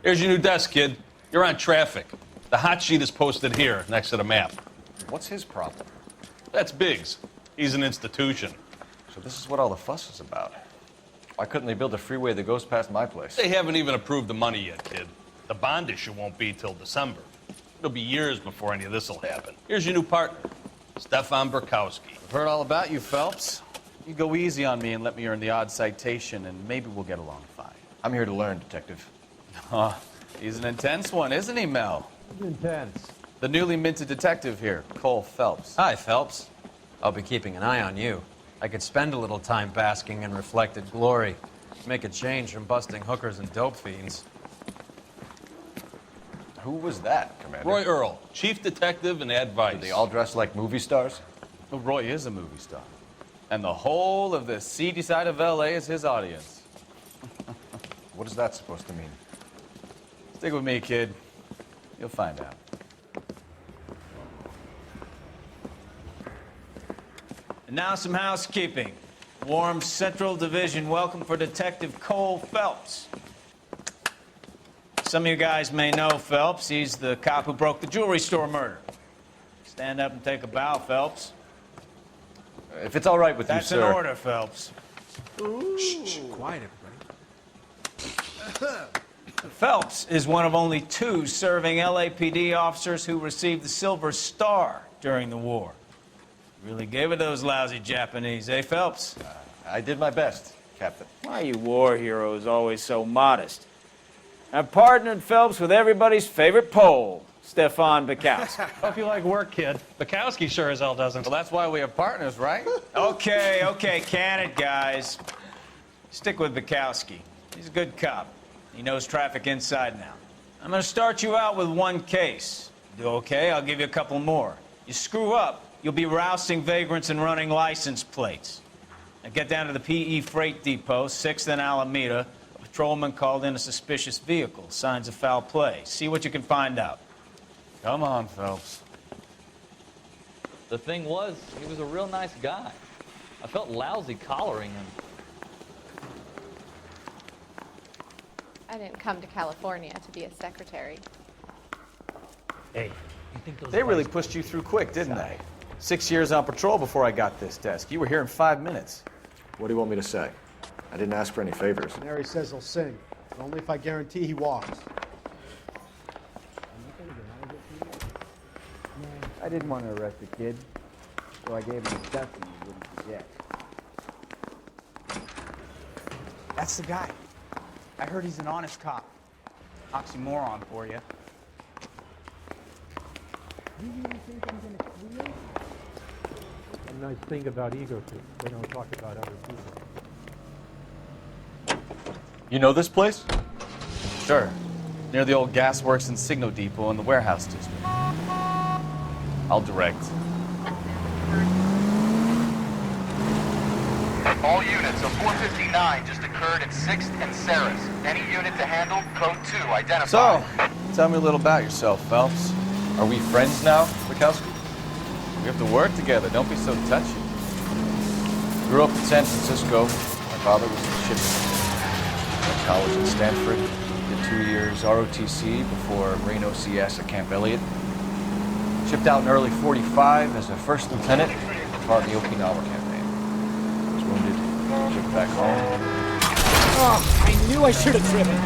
Here's your new desk, kid. You're on traffic. The hot sheet is posted here, next to the map. What's his problem? That's Biggs. He's an institution. So this is what all the fuss is about. Why couldn't they build a freeway that goes past my place? They haven't even approved the money yet, kid. The bond issue won't be till December. It'll be years before any of this will happen. Here's your new partner, Stefan Burkowski. I've heard all about you, Phelps. You go easy on me and let me earn the odd citation, and maybe we'll get along fine. I'm here to learn, Detective. Oh, he's an intense one, isn't he, Mel? Intense. The newly minted detective here, Cole Phelps. Hi, Phelps. I'll be keeping an eye on you. I could spend a little time basking in reflected glory. Make a change from busting hookers and dope fiends. Who was that, Commander? Roy Earl, chief detective and advice. Did they all dress like movie stars? Well, Roy is a movie star. And the whole of the seedy side of L.A. is his audience. What is that supposed to mean? Stick with me, kid. You'll find out. And now some housekeeping. Warm Central Division welcome for Detective Cole Phelps. Some of you guys may know Phelps. He's the cop who broke the jewelry store murder. Stand up and take a bow, Phelps. If it's all right with That's you, sir. an order, Phelps. Shh, quiet, everybody. Phelps is one of only 2 serving LAPD officers who received the Silver Star during the war. Really gave it those lousy Japanese, eh, Phelps? I did my best, Captain. Why are you war heroes always so modest? I've partnered Phelps with everybody's favorite Pole, Stefan Burkowski. Hope you like work, kid. Bukowski sure as hell doesn't. Well, that's why we have partners, right? Okay, can it, guys. Stick with Bukowski. He's a good cop. He knows traffic inside and out. I'm going to start you out with 1 case. Do okay, I'll give you a couple more. You screw up, you'll be rousting vagrants and running license plates. Now get down to the PE Freight Depot, 6th and Alameda. A patrolman called in a suspicious vehicle. Signs of foul play. See what you can find out. Come on, Phelps. The thing was, he was a real nice guy. I felt lousy collaring him. I didn't come to California to be a secretary. Hey, you think those They really guys- pushed you through quick, didn't they? 6 years on patrol before I got this desk. You were here in 5 minutes. What do you want me to say? I didn't ask for any favors. Mary says he'll sing, but only if I guarantee he walks. I didn't want to arrest the kid, so I gave him a ducking he wouldn't forget. That's the guy. I heard he's an honest cop. Oxymoron for you. You really think I'm going to clear? A nice thing about egotists, they don't talk about other people. You know this place? Sure. Near the old gasworks and Signal Depot in the warehouse district. I'll direct. All units of 459 just occurred at 6th and Saris. Any unit to handle, code 2, identify. So, tell me a little about yourself, Phelps. Are we friends now, Bukowski? We have to work together. Don't be so touchy. Grew up in San Francisco. My father was a shipman. Went to college in Stanford. Did 2 years ROTC before Marine OCS at Camp Elliott. Shipped out in early '45 as a first lieutenant. Fought in the Okinawa campaign. Was wounded. Shipped back home. Oh, I knew I should have driven.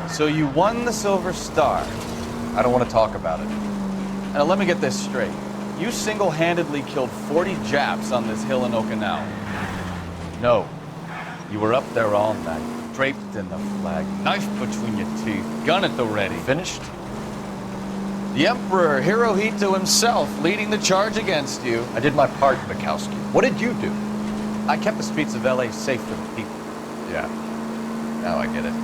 So you won the Silver Star. I don't want to talk about it. Now let me get this straight. You single-handedly killed 40 Japs on this hill in Okinawa. No. You were up there all night, draped in the flag, knife between your teeth, gun at the ready. Finished? The Emperor Hirohito himself leading the charge against you. I did my part, Bukowski. What did you do? I kept the streets of LA safe for the people. Yeah. Now I get it.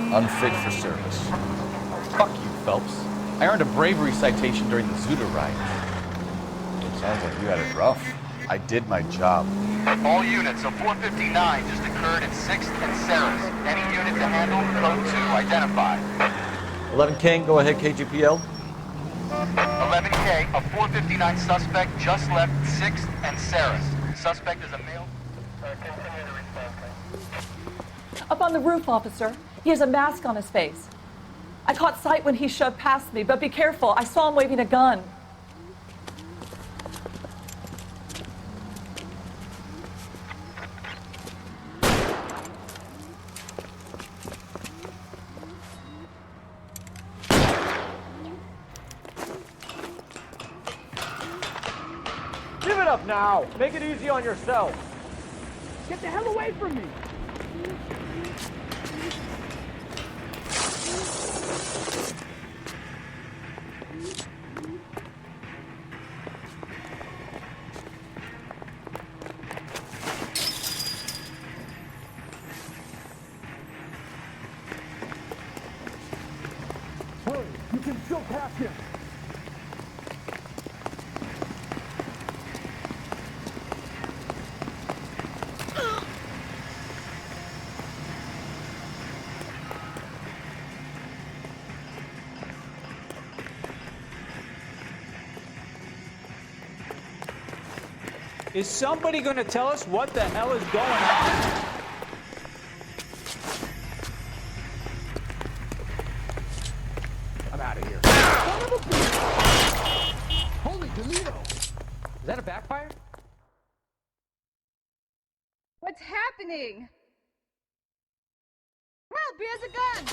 Unfit for service. Fuck you, Phelps. I earned a bravery citation during the Zuda riot. Sounds like you had it rough. I did my job. All units of 459 just occurred at 6th and Saris. Any unit to handle, code 2, identify. 11 King, go ahead, KGPL. 11K, a 459 suspect just left 6th and Saris. Suspect is a male. Continue to respond. Up on the roof, officer. He has a mask on his face. I caught sight when he shoved past me, but be careful. I saw him waving a gun. Give it up now! Make it easy on yourself! Get the hell away from me! Hurry! You can still pass him! Is somebody going to tell us what the hell is going on? I'm out of here. Holy Toledo! Is that a backfire? What's happening? Help! He has a gun!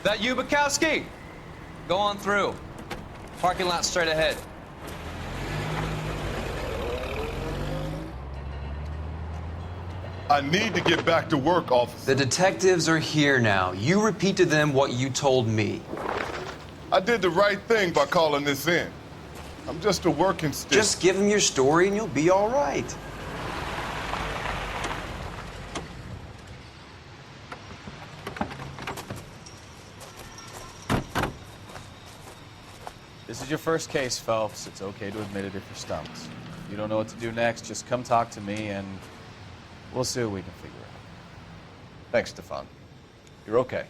That you, Bukowski? Go on through. Parking lot straight ahead. I need to get back to work, officer. The detectives are here now. You repeat to them what you told me. I did the right thing by calling this in. I'm just a working stick. Just give them your story and you'll be all right. This is your first case, Phelps. It's okay to admit it if you're stumped. If you don't know what to do next, just come talk to me and we'll see what we can figure out. Thanks, Stefan. You're okay.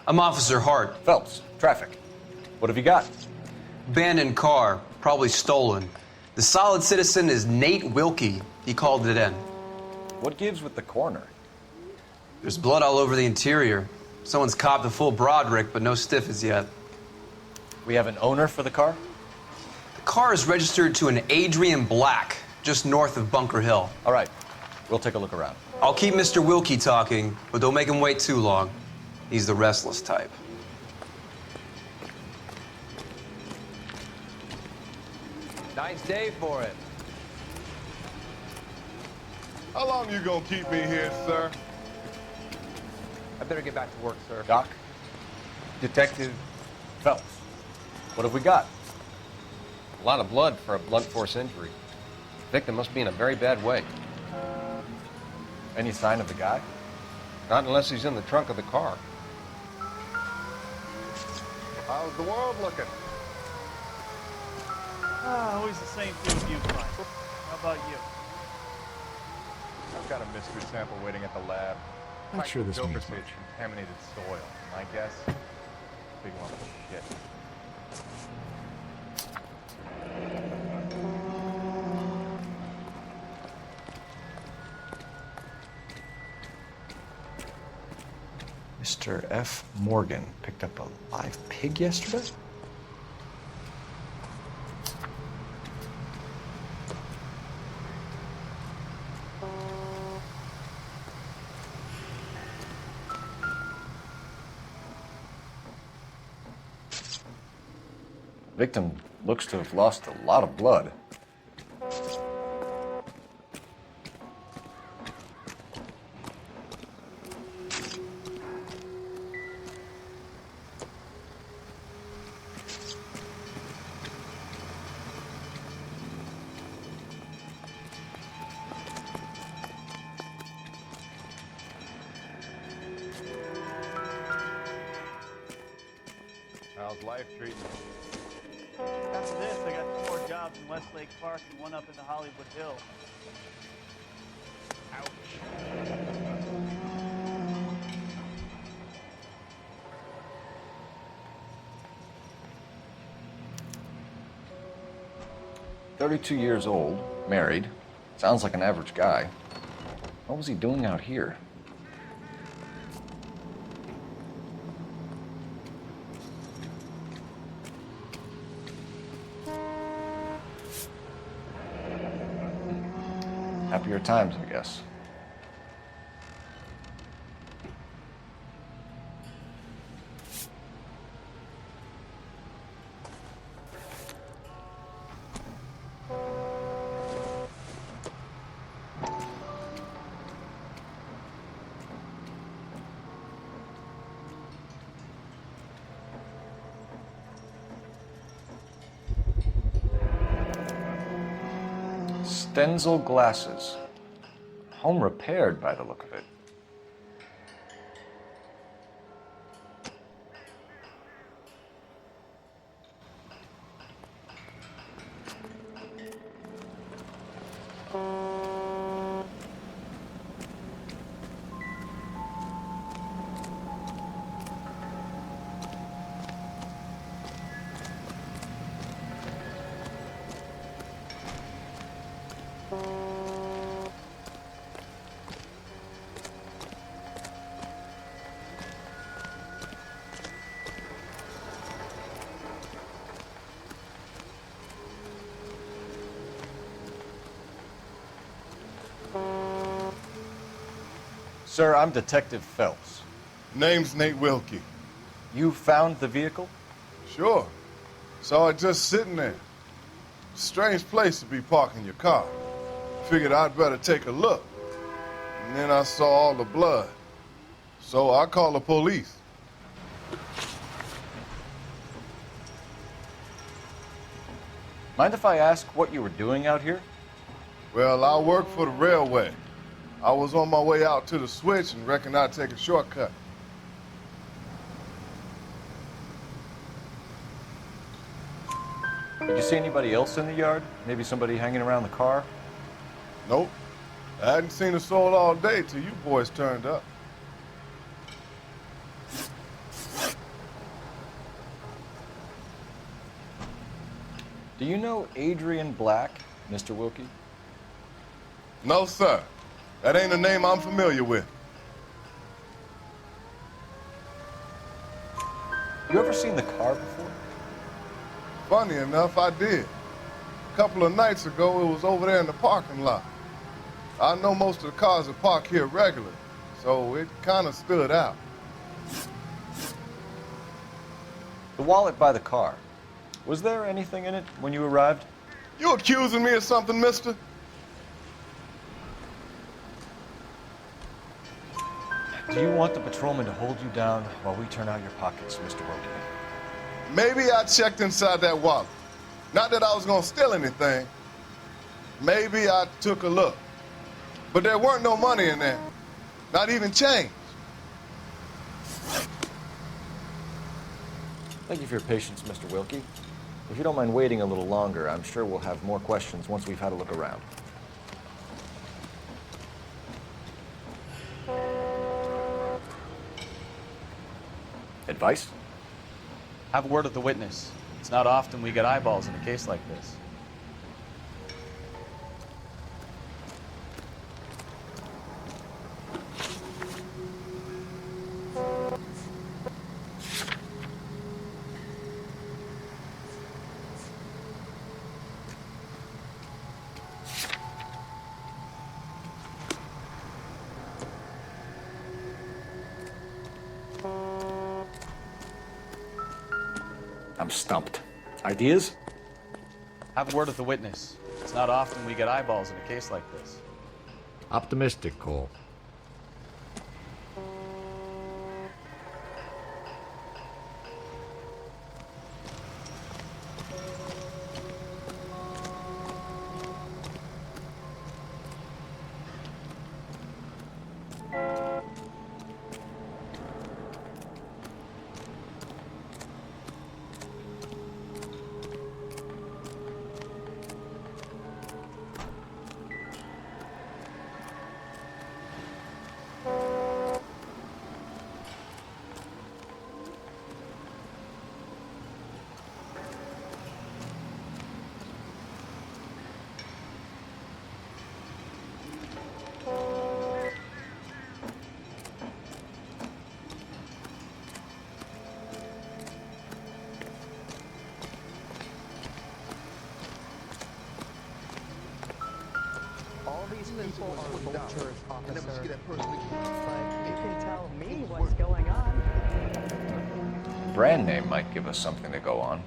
I'm Officer Hart. Phelps, traffic. What have you got? Abandoned car, probably stolen. The solid citizen is Nate Wilkie. He called it in. What gives with the coroner? There's blood all over the interior. Someone's copped a full Broderick, but no stiff as yet. We have an owner for the car? The car is registered to an Adrian Black, just north of Bunker Hill. All right, we'll take a look around. I'll keep Mr. Wilkie talking, but don't make him wait too long. He's the restless type. Nice day for it. How long you gonna keep me here, sir? I better get back to work, sir. Doc? Detective Phelps, what have we got? A lot of blood for a blunt force injury. The victim must be in a very bad way. Any sign of the guy? Not unless he's in the trunk of the car. How's the world looking? Always the same thing you find. How about you? I've got a mystery sample waiting at the lab. Not sure this means much. Contaminated soil. My guess, big lump of shit. Mr. F. Morgan picked up a live pig yesterday? Victim looks to have lost a lot of blood. How's life treating you? After this, I got 2 more jobs in Westlake Park and 1 up in the Hollywood Hills. Ouch. 32 years old, married. Sounds like an average guy. What was he doing out here? Happier times, I guess. Stenzel glasses. Home repaired by the look of it. Sir, I'm Detective Phelps. Name's Nate Wilkie. You found the vehicle? Sure. Saw it just sitting there. Strange place to be parking your car. Figured I'd better take a look. And then I saw all the blood. So I called the police. Mind if I ask what you were doing out here? Well, I work for the railway. I was on my way out to the switch and reckoned I'd take a shortcut. Did you see anybody else in the yard? Maybe somebody hanging around the car? Nope. I hadn't seen a soul all day till you boys turned up. Do you know Adrian Black, Mr. Wilkie? No, sir. That ain't a name I'm familiar with. You ever seen the car before? Funny enough, I did. A couple of nights ago, it was over there in the parking lot. I know most of the cars are parked here regularly, so it kind of stood out. The wallet by the car. Was there anything in it when you arrived? You accusing me of something, mister? Do you want the patrolman to hold you down while we turn out your pockets, Mr. Wilkie? Maybe I checked inside that wallet. Not that I was gonna steal anything. Maybe I took a look. But there weren't no money in there. Not even change. Thank you for your patience, Mr. Wilkie. If you don't mind waiting a little longer, I'm sure we'll have more questions once we've had a look around. Advice? Have a word with the witness. It's not often we get eyeballs in a case like this. I'm stumped. Ideas? Have a word with the witness. It's not often we get eyeballs in a case like this. Optimistic, Cole. people are vultures, officer. But you can tell me what's going on. Brand name might give us something to go on.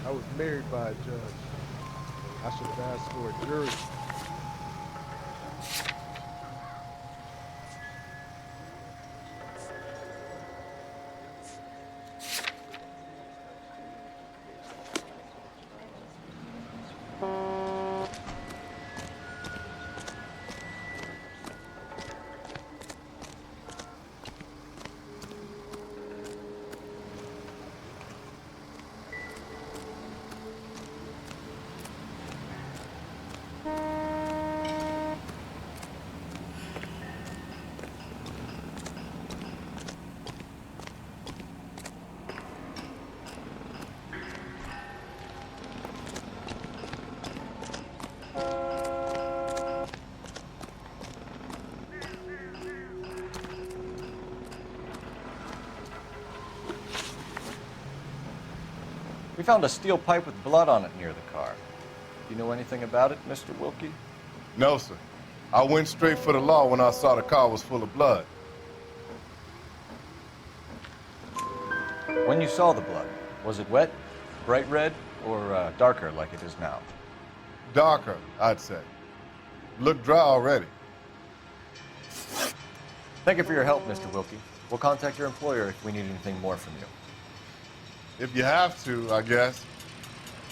I was married by a judge. I should have asked for a jury. We found a steel pipe with blood on it near the car. Do you know anything about it, Mr. Wilkie? No, sir. I went straight for the law when I saw the car was full of blood. When you saw the blood, was it wet, bright red, or darker like it is now? Darker, I'd say. Looked dry already. Thank you for your help, Mr. Wilkie. We'll contact your employer if we need anything more from you. If you have to, I guess.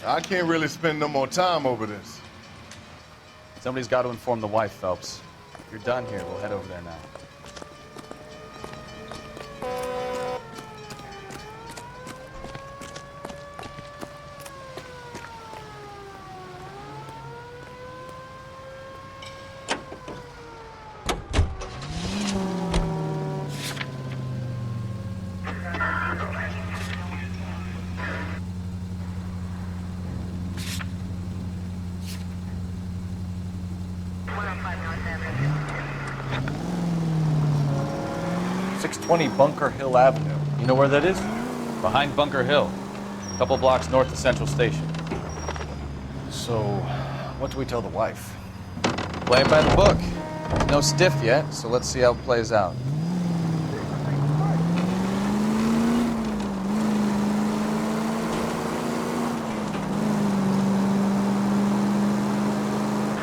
I can't really spend no more time over this. Somebody's got to inform the wife, Phelps. If you're done here, we'll head over there now. Bunker Hill Avenue. You know where that is? Behind Bunker Hill. A couple blocks north of Central Station. So, what do we tell the wife? Play it by the book. No stiff yet, so let's see how it plays out.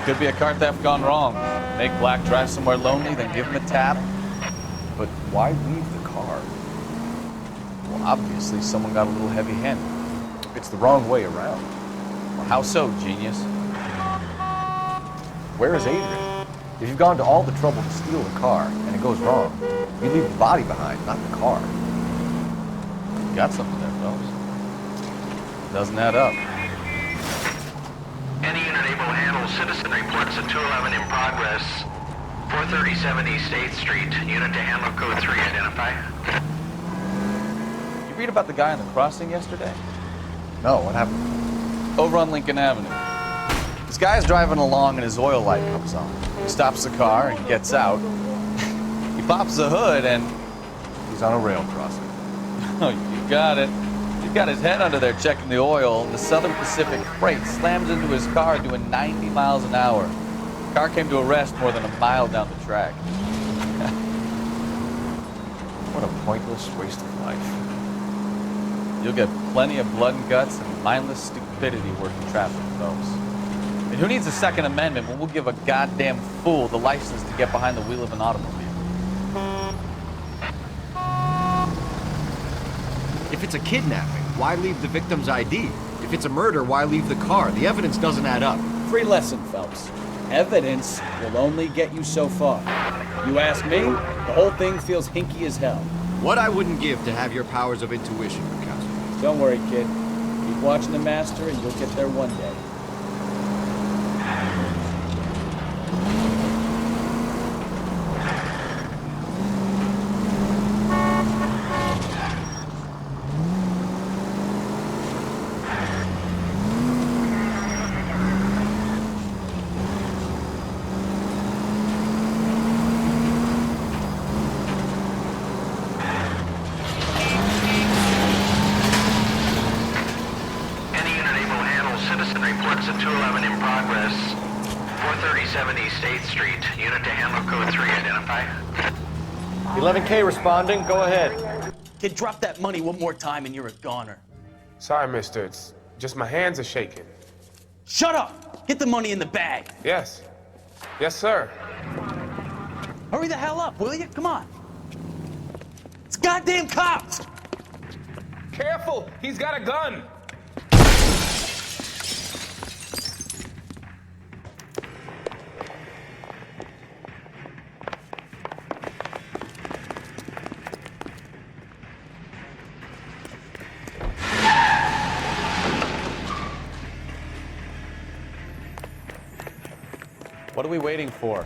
Could be a car theft gone wrong. Make Black drive somewhere lonely, then give him a tap. But why leave the car? Well, obviously someone got a little heavy-handed. It's the wrong way around. Well, how so, genius? Where is Adrian? If you've gone to all the trouble to steal the car and it goes wrong, you leave the body behind, not the car. You got something there, Phelps. Doesn't add up. Any unit able to handle citizen reports at 211 in progress. 437 East 8th Street. Unit to handle code 3. Identify. You read about the guy on the crossing yesterday? No, what happened? Over on Lincoln Avenue. This guy's driving along and his oil light comes on. He stops the car and gets out. He pops the hood and... he's on a rail crossing. Oh, you got it. He's got his head under there checking the oil, and the Southern Pacific freight slams into his car doing 90 miles an hour. The car came to a rest more than a mile down the track. What a pointless waste of life. You'll get plenty of blood and guts and mindless stupidity working traffic, Phelps. I mean, who needs a Second Amendment when we'll give a goddamn fool the license to get behind the wheel of an automobile? If it's a kidnapping, why leave the victim's ID? If it's a murder, why leave the car? The evidence doesn't add up. Free lesson, Phelps. Evidence will only get you so far. You ask me, the whole thing feels hinky as hell. What I wouldn't give to have your powers of intuition, Bukowski. Don't worry, kid. Keep watching the master and you'll get there one day. Reports of 211 in progress. 437 East 8th Street. Unit to handle code 3. Identify. 11K responding. Go ahead. Kid, drop that money one more time and you're a goner. Sorry, mister. It's just my hands are shaking. Shut up! Get the money in the bag. Yes. Yes, sir. Hurry the hell up, will you? Come on. It's goddamn cops! Careful! He's got a gun! What are we waiting for?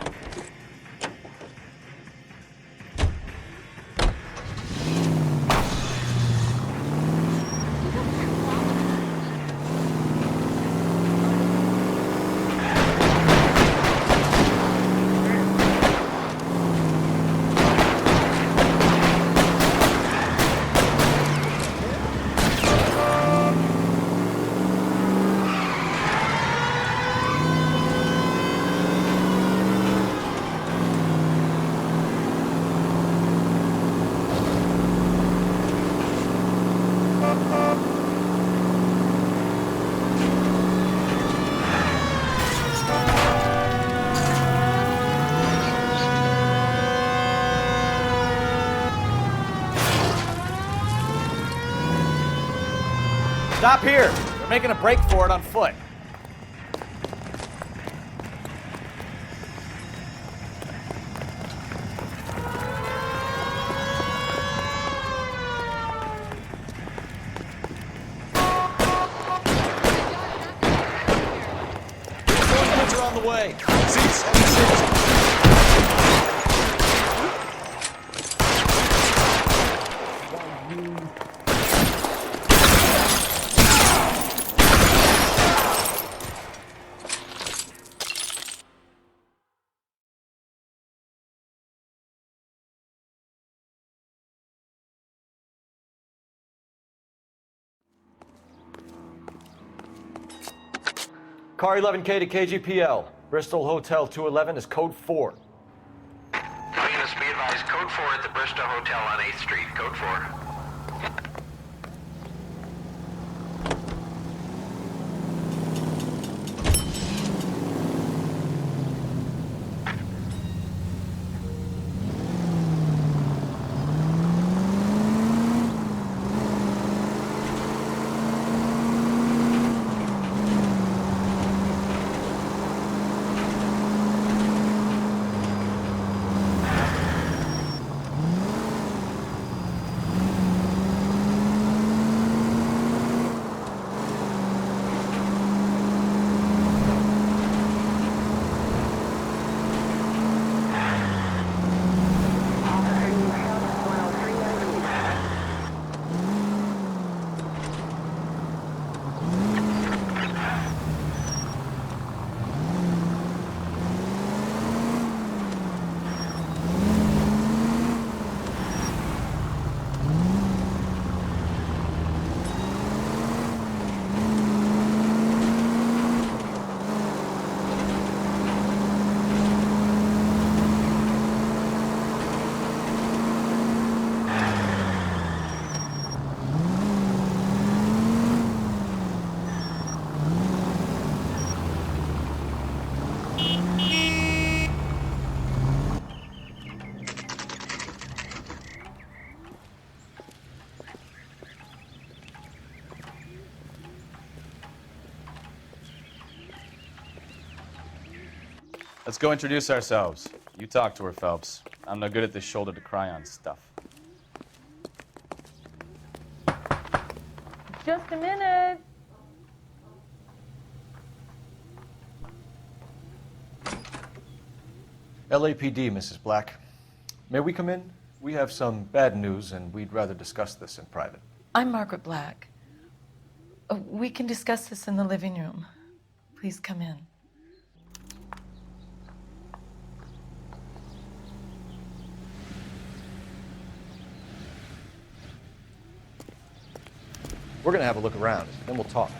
Stop here! They're making a break for it on foot. Are on the way. Car 11K to KGPL. Bristol Hotel 211 is code 4. Units, be advised, code 4 at the Bristol Hotel on 8th Street. Code 4. Let's go introduce ourselves. You talk to her, Phelps. I'm no good at this shoulder to cry on stuff. Just a minute. LAPD, Mrs. Black. May we come in? We have some bad news, and we'd rather discuss this in private. I'm Margaret Black. We can discuss this in the living room. Please come in. We're gonna have a look around, then we'll talk.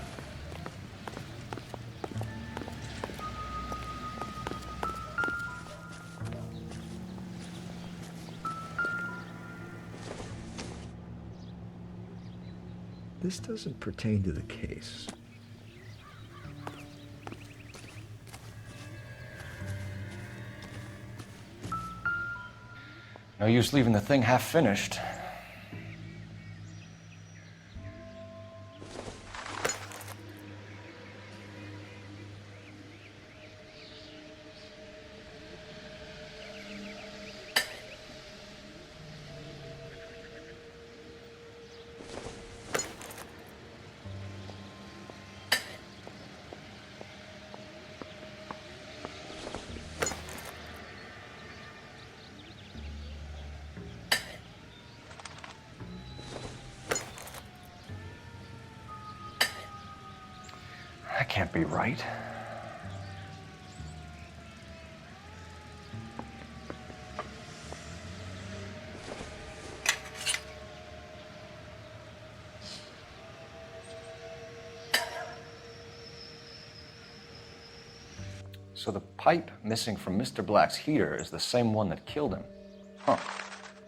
This doesn't pertain to the case. No use leaving the thing half finished. That can't be right. So the pipe missing from Mr. Black's heater is the same one that killed him. Huh.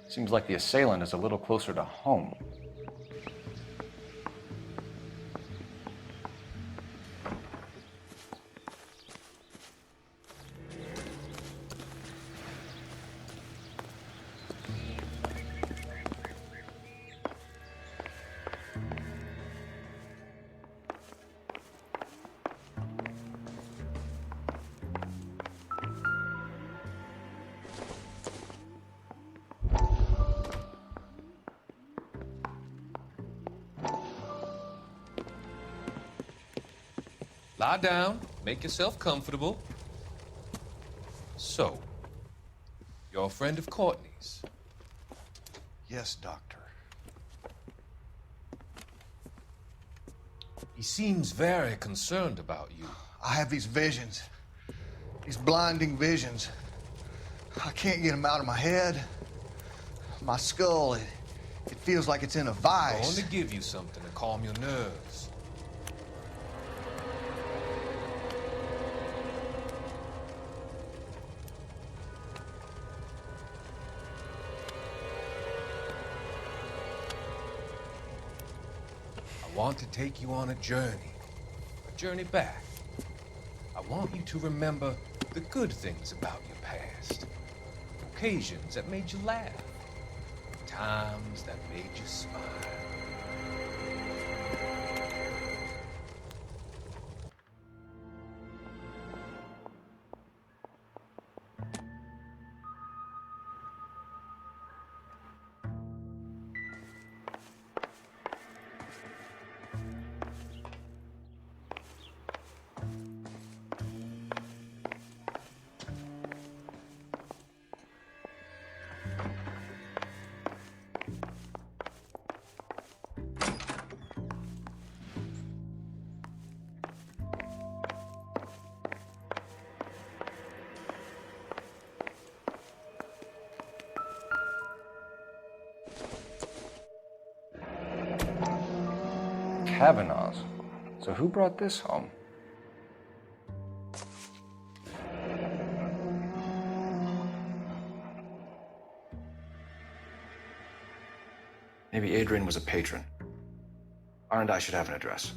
Seems like the assailant is a little closer to home. Lie down, make yourself comfortable. So, you're a friend of Courtney's? Yes, Doctor. He seems very concerned about you. I have these visions. These blinding visions. I can't get them out of my head. My skull, it feels like it's in a I vice. want to give you something to calm your nerves. I want to take you on a journey back. I want you to remember the good things about your past, occasions that made you laugh, times that made you smile. Kavanaugh's. So who brought this home? Maybe Adrian was a patron. R&I should have an address.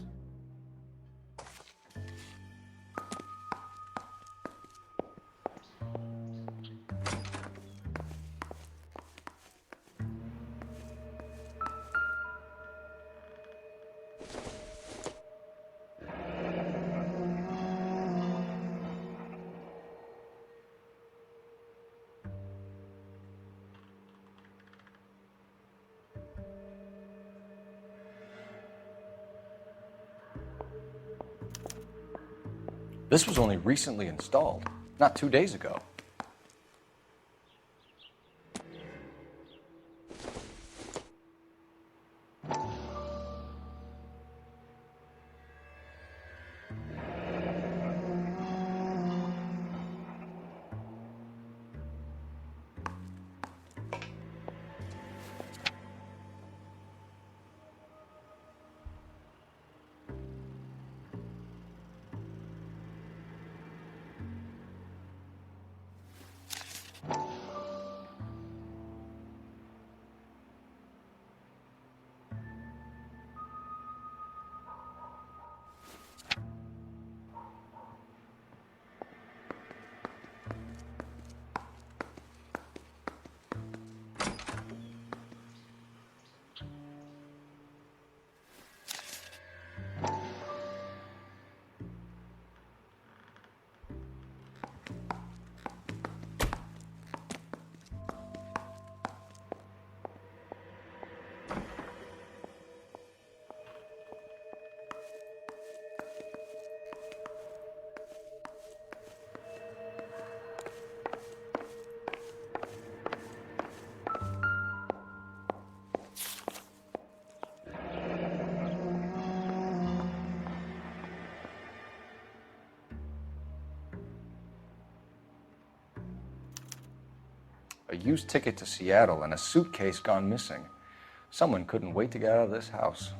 This was only recently installed, not 2 days ago. A used ticket to Seattle and a suitcase gone missing. Someone couldn't wait to get out of this house.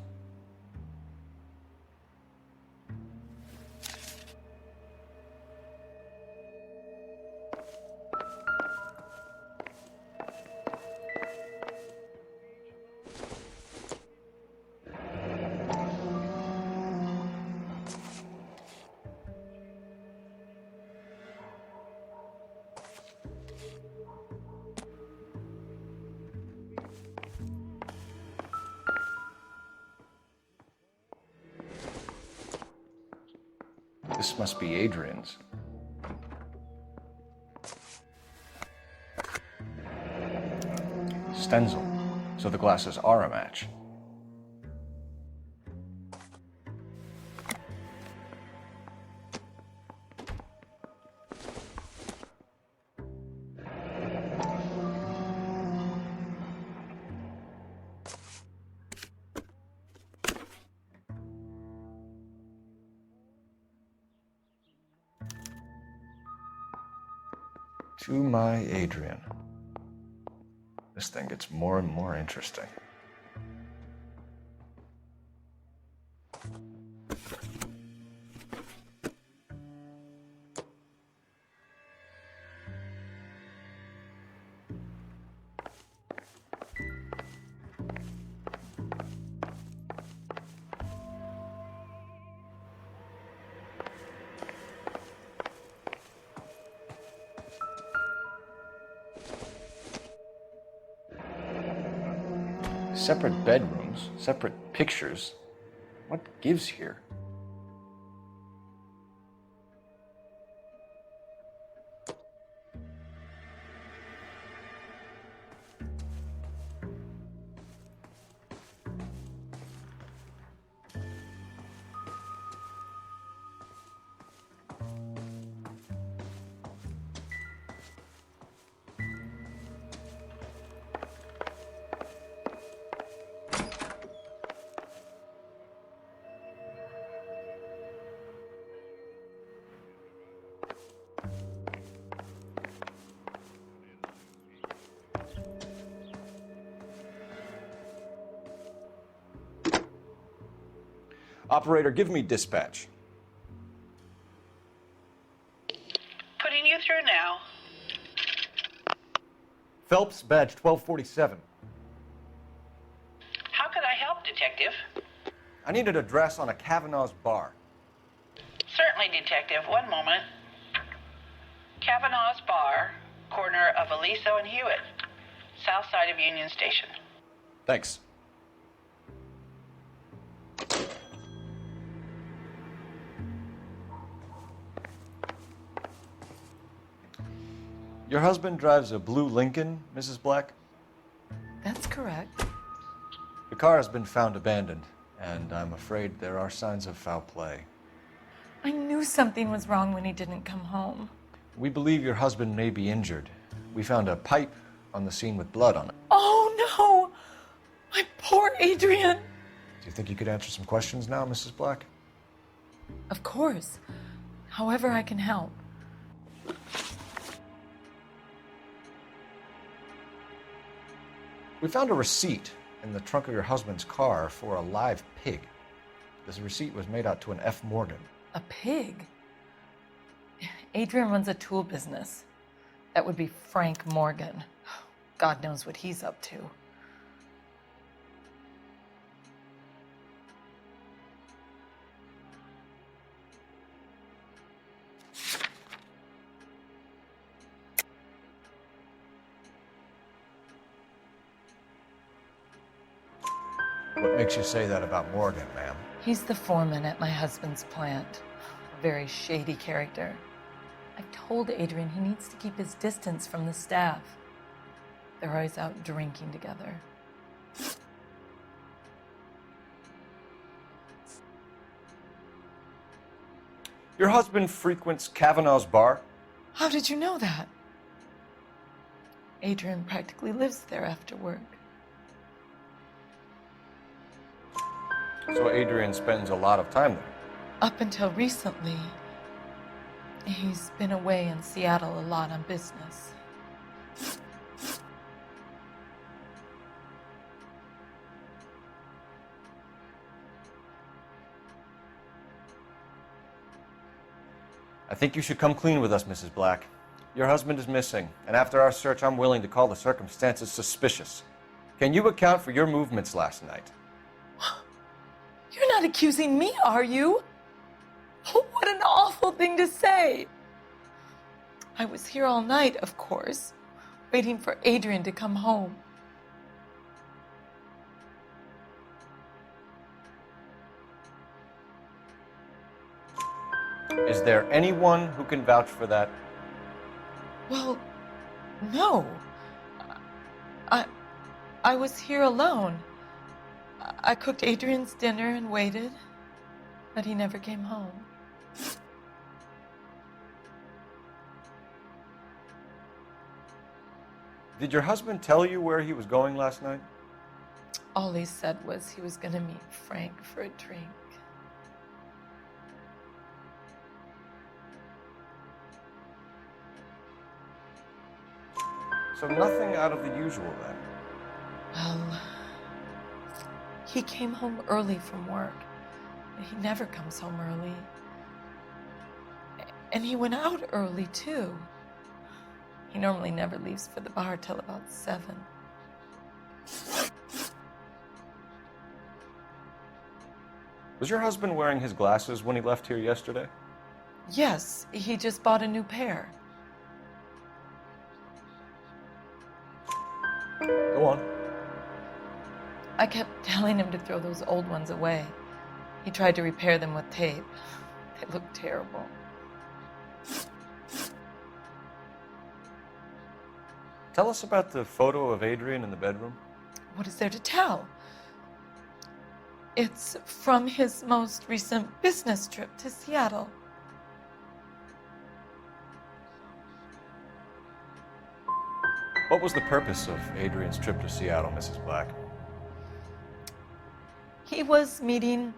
This must be Adrian's. Stenzel. So the glasses are a match. To my Adrian. This thing gets more and more interesting. Separate bedrooms, separate pictures. What gives here? Operator, give me dispatch. Putting you through now. Phelps, badge 1247. How could I help, Detective? I need an address on a Kavanaugh's bar. Certainly, Detective. One moment. Kavanaugh's Bar, corner of Aliso and Hewitt, south side of Union Station. Thanks. Your husband drives a blue Lincoln, Mrs. Black? That's correct. The car has been found abandoned, and I'm afraid there are signs of foul play. I knew something was wrong when he didn't come home. We believe your husband may be injured. We found a pipe on the scene with blood on it. Oh no! My poor Adrian! Do you think you could answer some questions now, Mrs. Black? Of course. However I can help. We found a receipt in the trunk of your husband's car for a live pig. This receipt was made out to an F. Morgan. A pig? Adrian runs a tool business. That would be Frank Morgan. God knows what he's up to. What makes you say that about Morgan, ma'am? He's the foreman at my husband's plant. A very shady character. I've told Adrian he needs to keep his distance from the staff. They're always out drinking together. Your husband frequents Kavanaugh's bar? How did you know that? Adrian practically lives there after work. So Adrian spends a lot of time there? Up until recently, he's been away in Seattle a lot on business. I think you should come clean with us, Mrs. Black. Your husband is missing, and after our search, I'm willing to call the circumstances suspicious. Can you account for your movements last night? You're not accusing me, are you? What an awful thing to say. I was here all night, of course, waiting for Adrian to come home. Is there anyone who can vouch for that? Well, no. I was here alone. I cooked Adrian's dinner and waited, but he never came home. Did your husband tell you where he was going last night? All he said was he was going to meet Frank for a drink. So nothing out of the usual then? Well, he came home early from work. He never comes home early. And he went out early, too. He normally never leaves for the bar till about 7. Was your husband wearing his glasses when he left here yesterday? Yes, he just bought a new pair. Go on. I kept telling him to throw those old ones away. He tried to repair them with tape. They looked terrible. Tell us about the photo of Adrian in the bedroom. What is there to tell? It's from his most recent business trip to Seattle. What was the purpose of Adrian's trip to Seattle, Mrs. Black? He was meeting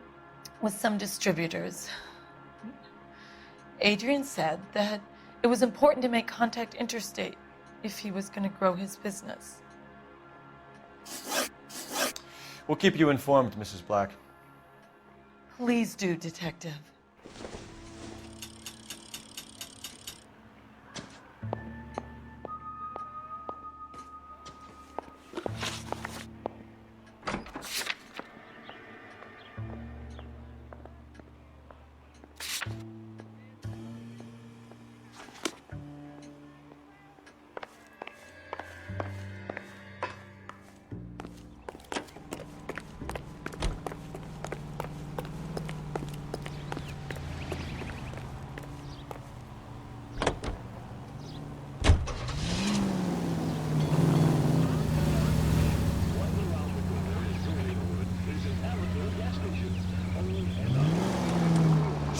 with some distributors. Adrian said that it was important to make contact interstate if he was going to grow his business. We'll keep you informed, Mrs. Black. Please do, Detective.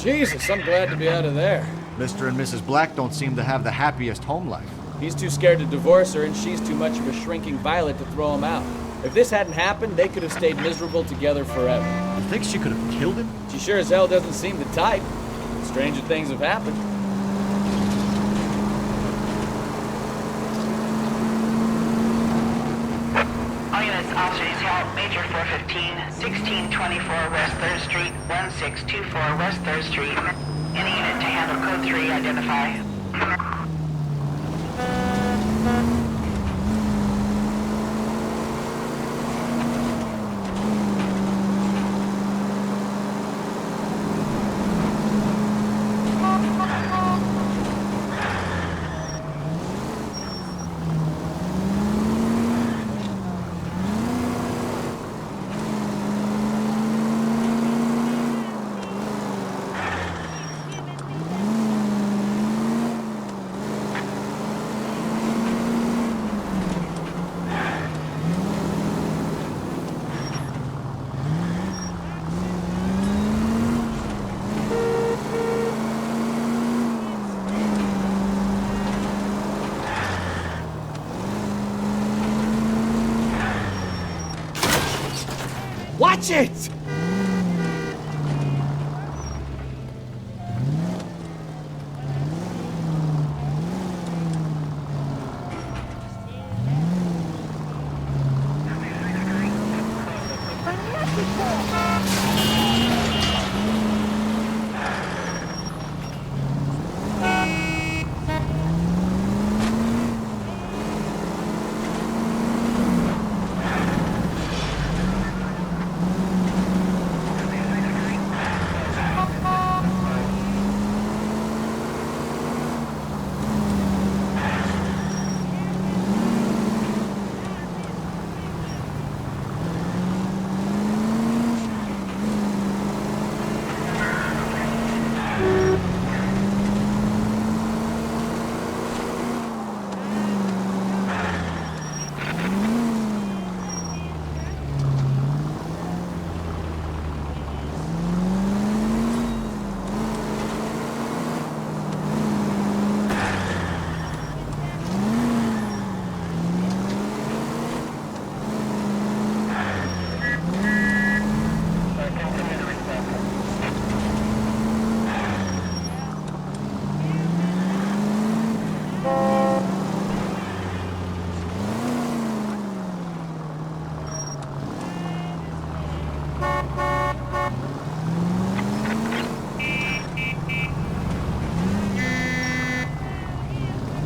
Jesus, I'm glad to be out of there. Mr. and Mrs. Black don't seem to have the happiest home life. He's too scared to divorce her, and she's too much of a shrinking violet to throw him out. If this hadn't happened, they could have stayed miserable together forever. You think she could have killed him? She sure as hell doesn't seem the type. Stranger things have happened. All units, officers help. Major 415, 1624 West 3rd Street, 1624 West 3rd Street. Any unit to handle code 3, identify. Watch it!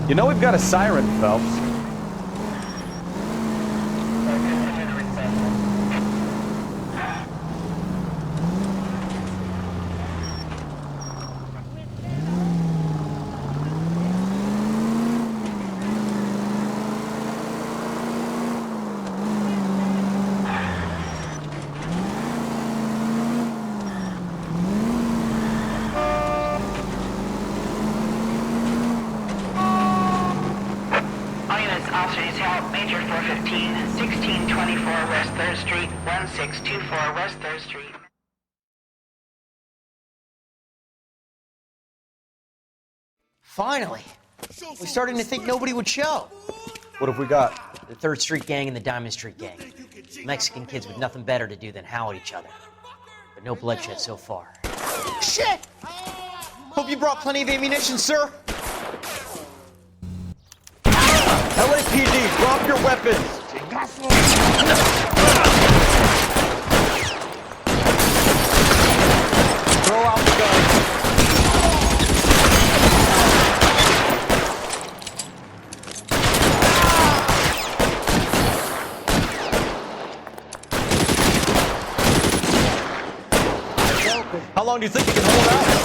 You know we've got a siren, Phelps. Officers help. Major 415, 1624 West 3rd Street, 1624 West 3rd Street. Finally! We're starting to think nobody would show. What have we got? The 3rd Street Gang and the Diamond Street Gang. Mexican kids with nothing better to do than howl at each other. But no bloodshed so far. Shit! Hope you brought plenty of ammunition, sir. LAPD, drop your weapons! Throw out the gun. How long do you think you can hold out?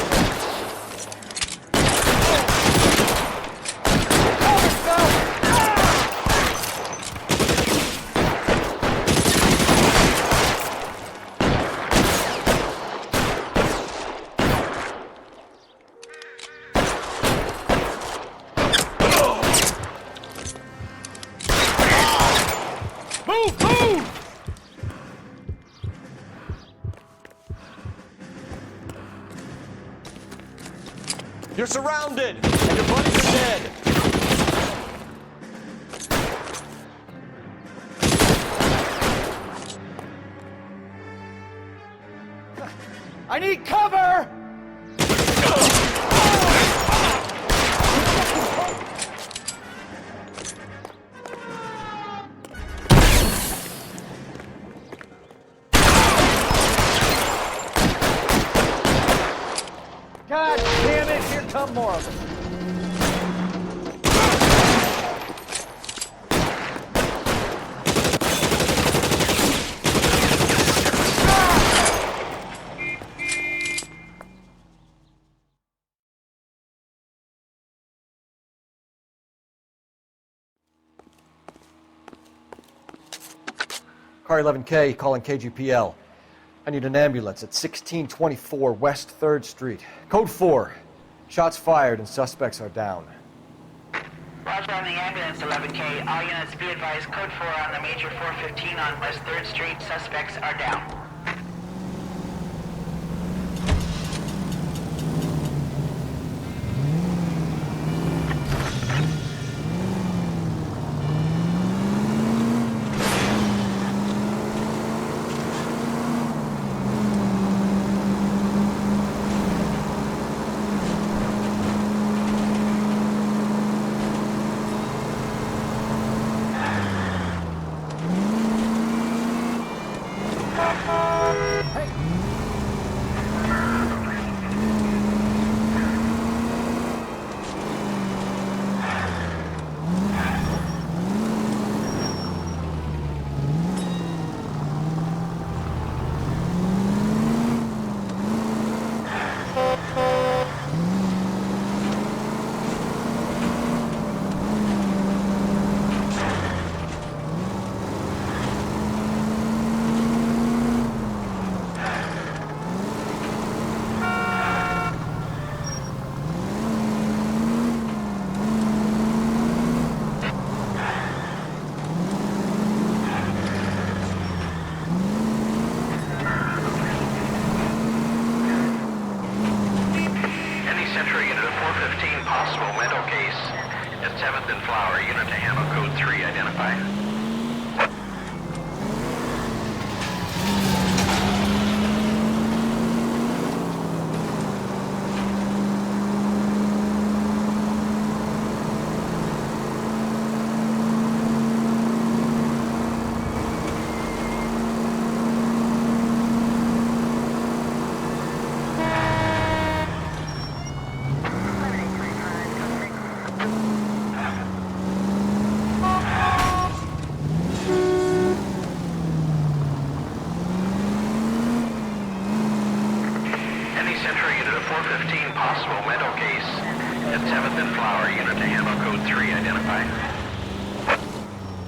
surrounded, and your buddies are dead. I need cover! God damn it, here come more of them. Car 11K calling KGPL. I need an ambulance at 1624 West 3rd Street. Code 4. Shots fired and suspects are down. Roger on the ambulance, 11K. All units be advised, code 4 on the major 415 on West 3rd Street. Suspects are down.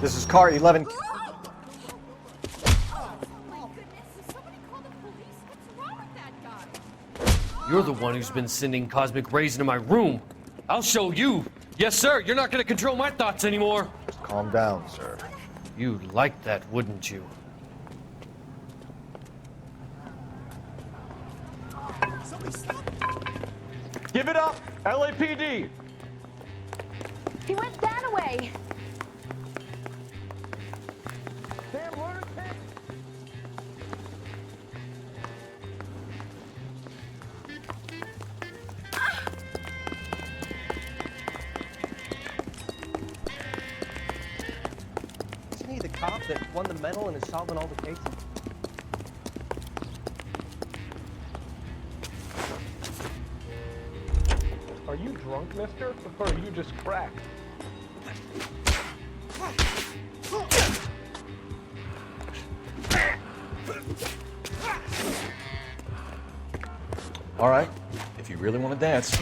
This is car 11. You're the one who's been sending cosmic rays into my room. I'll show you. Yes, sir. You're not going to control my thoughts anymore. Just calm down, sir. You'd like that, wouldn't you? Give it up, LAPD! He went that way. Damn lunatic! Isn't he the cop that won the medal and is solving all the cases? Are you drunk, mister? Or are you just cracked? All right, if you really want to dance.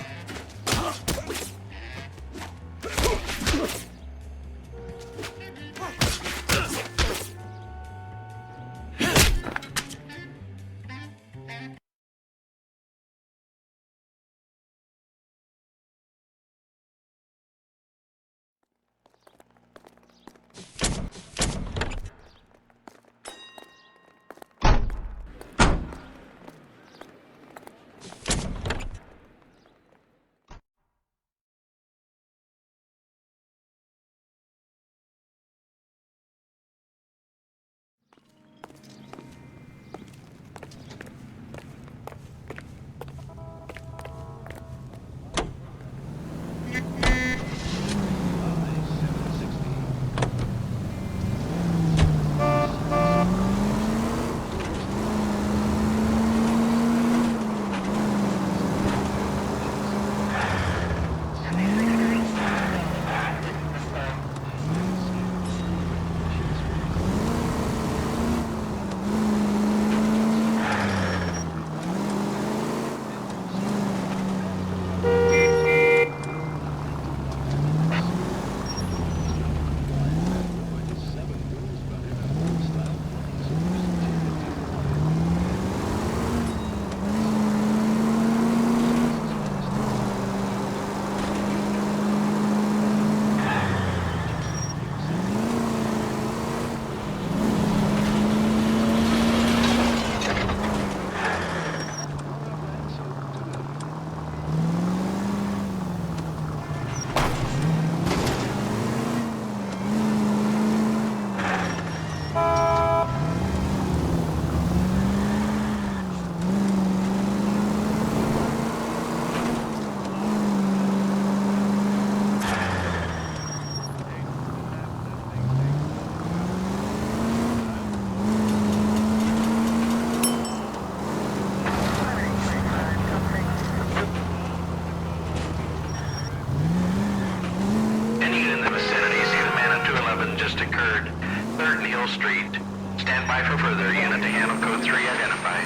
Hill Street. Stand by for further. Unit to handle code 3 identify.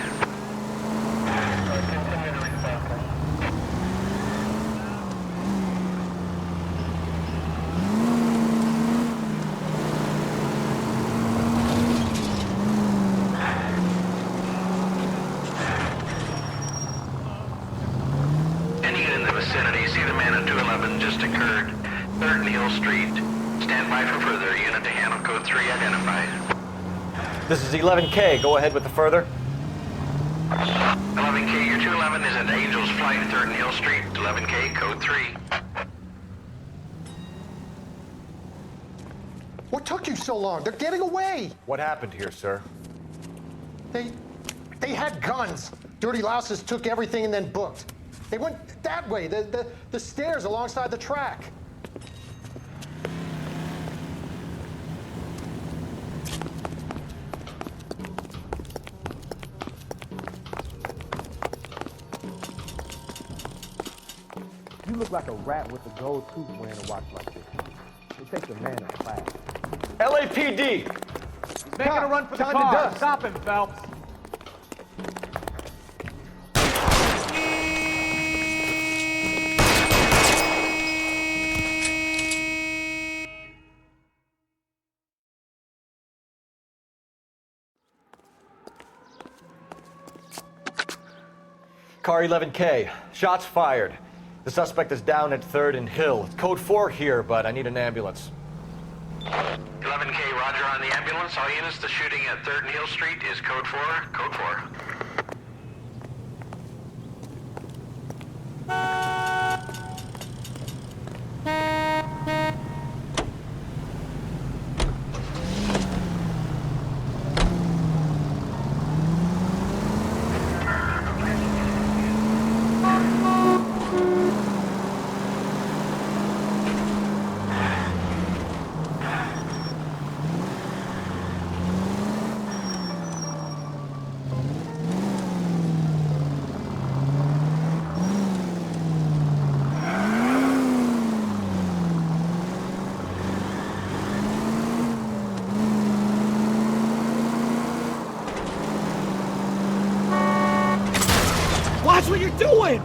Any unit in the vicinity, see the man at 211 just occurred. 3rd and Hill Street. Stand by for further. Unit to handle code 3 identify. This is 11K. Go ahead with the further. 11K, your 211 is at Angel's Flight, 3rd and Hill Street. 11K, code 3. What took you so long? They're getting away. What happened here, sir? They had guns. Dirty louses took everything and then booked. They went that way, the stairs alongside the track. You look like a rat with a gold tooth wearing a watch like this. It takes a man of class. LAPD! He's making a run for the car. Stop him, Phelps. Car 11K. Shots fired. The suspect is down at 3rd and Hill. It's code 4 here, but I need an ambulance. 11K, roger on the ambulance. All units, the shooting at 3rd and Hill Street is code 4. Code 4. Watch what you're doing!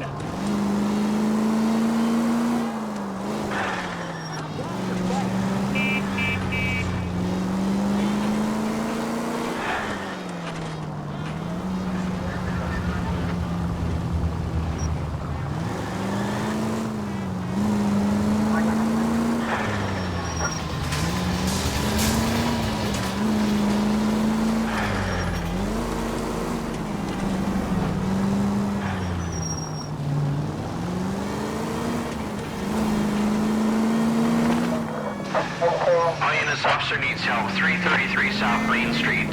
Officer needs help. 333 South Main Street.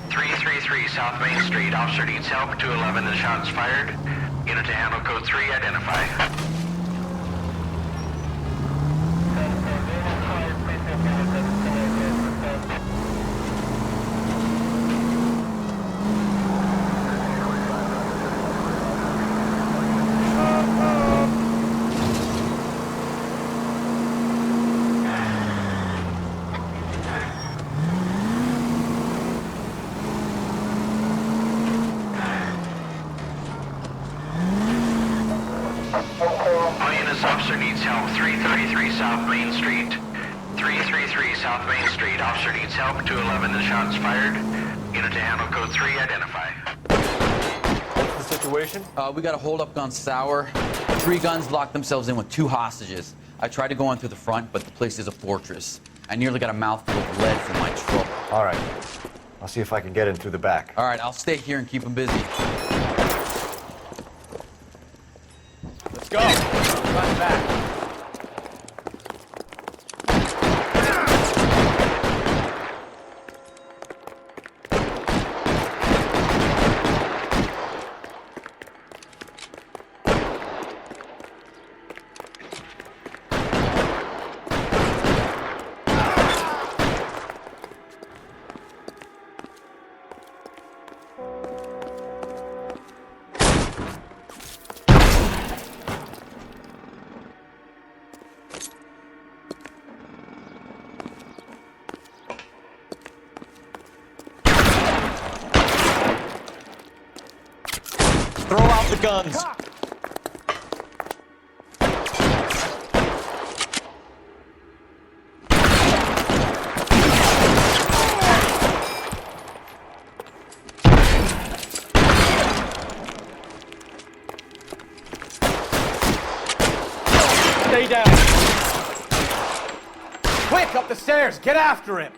333 South Main Street. Officer needs help. 211 and shots fired. Unit to handle code 3. Identify. Officer needs help. 333 South Main Street. 333 South Main Street. Officer needs help. 211 and shots fired. Unit to handle code 3. Identify. What's the situation? We got a hold-up gun sour. 3 guns locked themselves in with 2 hostages. I tried to go in through the front, but the place is a fortress. I nearly got a mouthful of lead from my trouble. All right. I'll see if I can get in through the back. All right, I'll stay here and keep them busy. Let's go. Run back. Throw out the guns. Stay down. Quick, up the stairs. Get after him.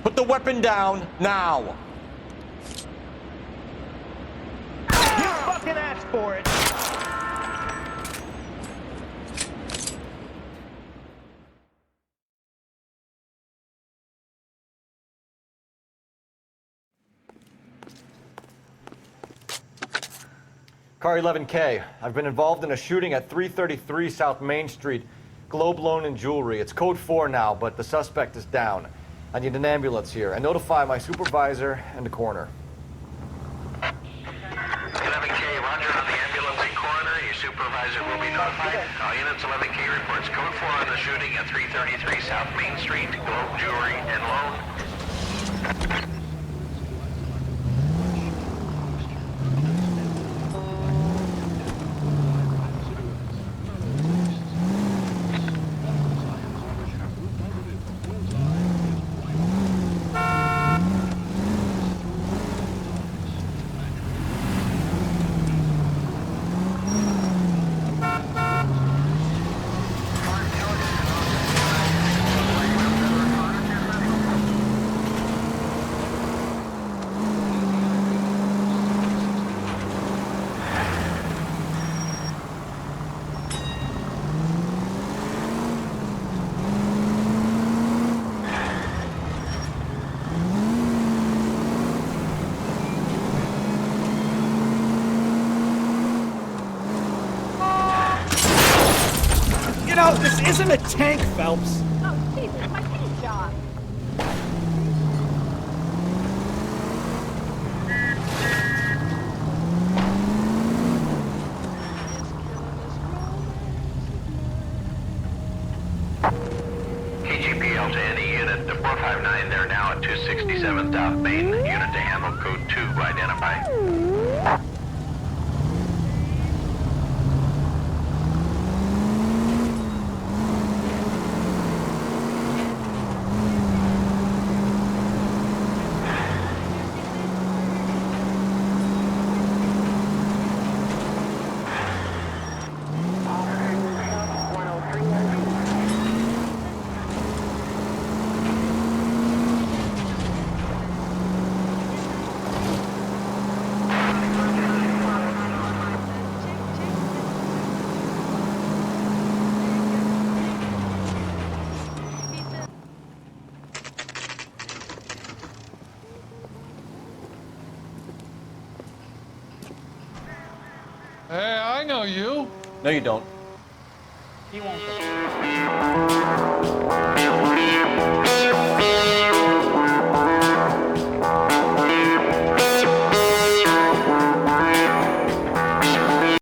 Put the weapon down, now. You fucking asked for it. Car 11K, I've been involved in a shooting at 333 South Main Street. Globe Loan and Jewelry. It's code 4 now, but the suspect is down. I need an ambulance here, and notify my supervisor and the coroner. 11K, roger on the ambulance and coroner. Your supervisor will be notified. All units, 11K reports code 4 on the shooting at 333 South Main Street, Globe Jewelry and Loan. You know, this isn't a tank, Phelps. Oh, Jesus, my paint job. KGPL to any unit, the 459, they're now at 267 South Main. Unit to handle code 2, identify. Hey, I know you. No, you don't. He won't.